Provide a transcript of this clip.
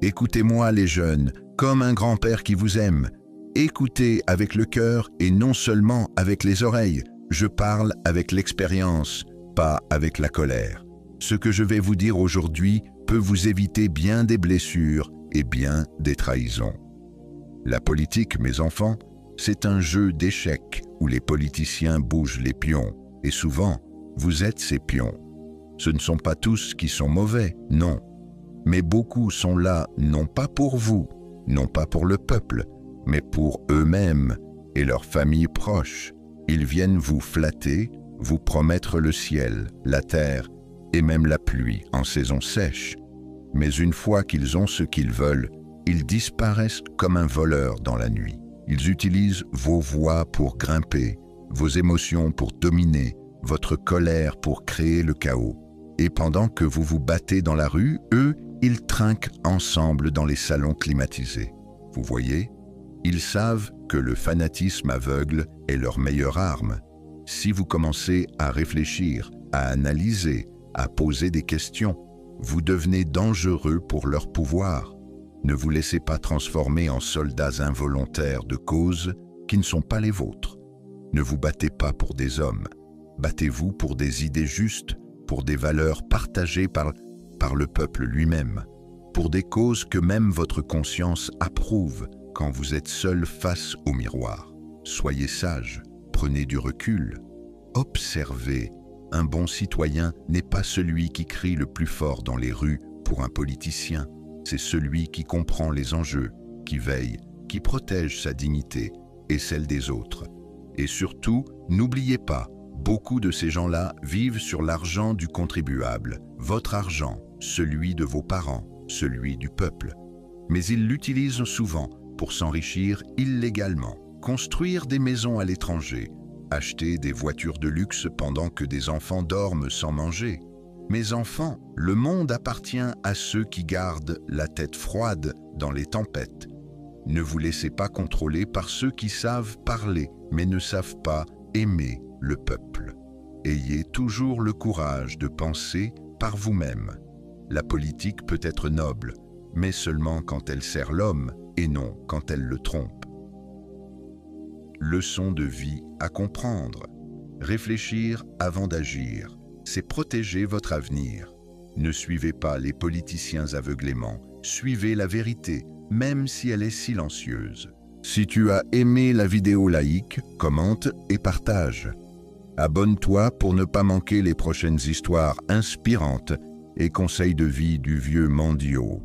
Écoutez-moi les jeunes, comme un grand-père qui vous aime. Écoutez avec le cœur et non seulement avec les oreilles. Je parle avec l'expérience, pas avec la colère. Ce que je vais vous dire aujourd'hui peut vous éviter bien des blessures et bien des trahisons. La politique, mes enfants, c'est un jeu d'échecs où les politiciens bougent les pions. Et souvent, vous êtes ces pions. Ce ne sont pas tous qui sont mauvais, non. Mais beaucoup sont là, non pas pour vous, non pas pour le peuple, mais pour eux-mêmes et leurs familles proches. Ils viennent vous flatter, vous promettre le ciel, la terre et même la pluie en saison sèche. Mais une fois qu'ils ont ce qu'ils veulent, ils disparaissent comme un voleur dans la nuit. Ils utilisent vos voix pour grimper, vos émotions pour dominer, votre colère pour créer le chaos. Et pendant que vous vous battez dans la rue, eux, ils trinquent ensemble dans les salons climatisés. Vous voyez? Ils savent que le fanatisme aveugle est leur meilleure arme. Si vous commencez à réfléchir, à analyser, à poser des questions, vous devenez dangereux pour leur pouvoir. Ne vous laissez pas transformer en soldats involontaires de causes qui ne sont pas les vôtres. Ne vous battez pas pour des hommes. Battez-vous pour des idées justes, pour des valeurs partagées par le peuple lui-même, pour des causes que même votre conscience approuve quand vous êtes seul face au miroir. Soyez sage, prenez du recul, observez. Un bon citoyen n'est pas celui qui crie le plus fort dans les rues pour un politicien. C'est celui qui comprend les enjeux, qui veille, qui protège sa dignité et celle des autres. Et surtout, n'oubliez pas, beaucoup de ces gens-là vivent sur l'argent du contribuable, votre argent, celui de vos parents, celui du peuple. Mais ils l'utilisent souvent pour s'enrichir illégalement, construire des maisons à l'étranger, acheter des voitures de luxe pendant que des enfants dorment sans manger. Mes enfants, le monde appartient à ceux qui gardent la tête froide dans les tempêtes. Ne vous laissez pas contrôler par ceux qui savent parler, mais ne savent pas aimer le peuple. Ayez toujours le courage de penser par vous-même. La politique peut être noble, mais seulement quand elle sert l'homme et non quand elle le trompe. Leçon de vie à comprendre. Réfléchir avant d'agir, c'est protéger votre avenir. Ne suivez pas les politiciens aveuglément, suivez la vérité, même si elle est silencieuse. Si tu as aimé la vidéo laïque, commente et partage. Abonne-toi pour ne pas manquer les prochaines histoires inspirantes et conseils de vie du vieux Mandio.